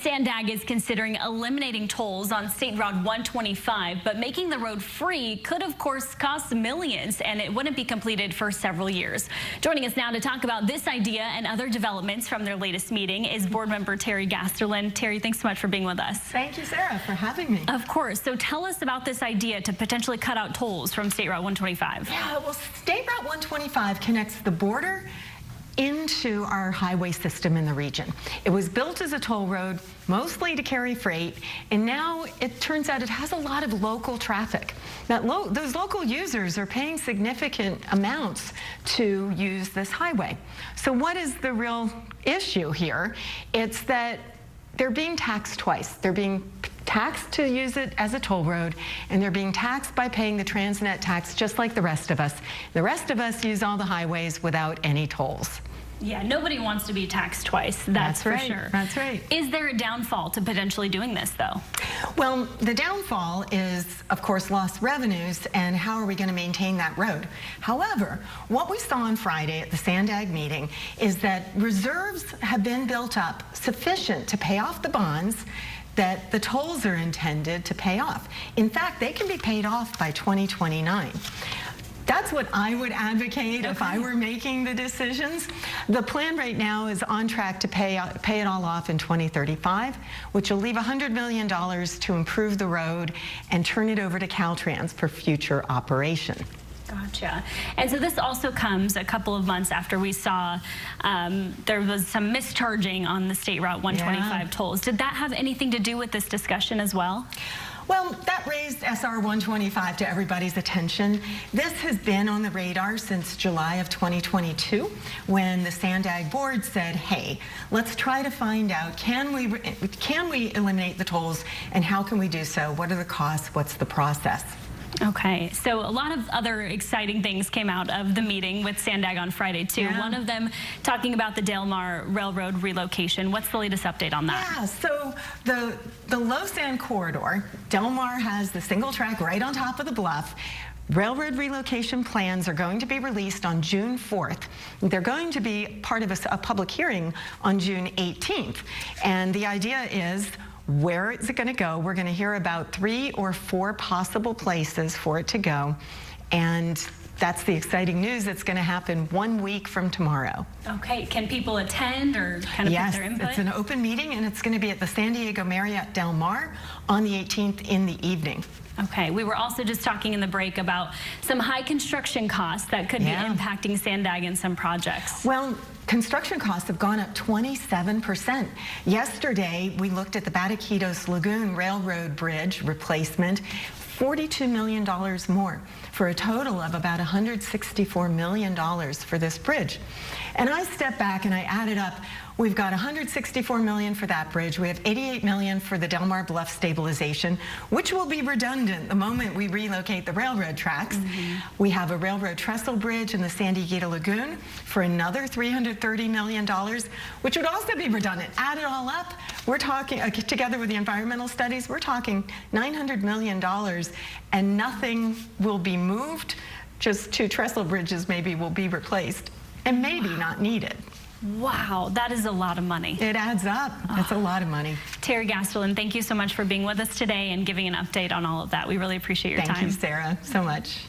SANDAG is considering eliminating tolls on State Route 125, but making the road free could, of course, cost millions, and it wouldn't be completed for several years. Joining us now to talk about this idea and other developments from their latest meeting is board member Terry Gaasterland. Terry, thanks so much for being with us. Thank you, Sarah, for having me. Of course. So tell us about this idea to potentially cut out tolls from State Route 125. Yeah, well, State Route 125 connects the border into our highway system in the region. It was built as a toll road, mostly to carry freight, and now it turns out it has a lot of local traffic. Those local users are paying significant amounts to use this highway. So what is the real issue here? It's that they're being taxed twice. They're being taxed to use it as a toll road, and they're being taxed by paying the Transnet tax just like the rest of us. The rest of us use all the highways without any tolls. Yeah, nobody wants to be taxed twice, that's for right, sure. That's right. Is there a downfall to potentially doing this, though? Well, the downfall is, of course, lost revenues, and how are we going to maintain that road? However, what we saw on Friday at the SANDAG meeting is that reserves have been built up sufficient to pay off the bonds that the tolls are intended to pay off. In fact, they can be paid off by 2029. That's what I would advocate if I were making the decisions. The plan right now is on track to pay it all off in 2035, which will leave $100 million to improve the road and turn it over to Caltrans for future operation. Gotcha. And so this also comes a couple of months after we saw there was some mischarging on the State Route 125 tolls. Did that have anything to do with this discussion as well? Well, that raised SR 125 to everybody's attention. This has been on the radar since July of 2022, when the SANDAG Board said, hey, let's try to find out, can we eliminate the tolls, and how can we do so? What are the costs? What's the process? Okay, so a lot of other exciting things came out of the meeting with SANDAG on Friday, too. Yeah. One of them talking about the Del Mar Railroad relocation. What's the latest update on that? Yeah, so the low sand corridor, Del Mar has the single track right on top of the bluff. Railroad relocation plans are going to be released on June 4th. They're going to be part of a public hearing on June 18th. And the idea is, where is it going to go? We're going to hear about 3 or 4 possible places for it to go. And that's the exciting news. It's going to happen 1 week from tomorrow. Okay. Can people attend or kind of put their input? Yes, it's an open meeting, and it's going to be at the San Diego Marriott Del Mar on the 18th in the evening. Okay, we were also just talking in the break about some high construction costs that could be impacting SANDAG in some projects. Well, construction costs have gone up 27%. Yesterday, we looked at the Batiquitos Lagoon Railroad Bridge replacement, $42 million more, for a total of about $164 million for this bridge. And I stepped back and I added up. We've got $164 million for that bridge. We have $88 million for the Mar Bluff Stabilization, which will be redundant the moment we relocate the railroad tracks. We have a railroad trestle bridge in the San Diego Lagoon for another $330 million, which would also be redundant. Add it all up, we're talking, together with the environmental studies, we're talking $900 million, and nothing will be moved. Just 2 trestle bridges maybe will be replaced, and maybe not needed. Wow, that is a lot of money. It adds up. That's a lot of money. Terry Gaasterland, thank you so much for being with us today and giving an update on all of that. We really appreciate your time. Thank you, Sarah, so much.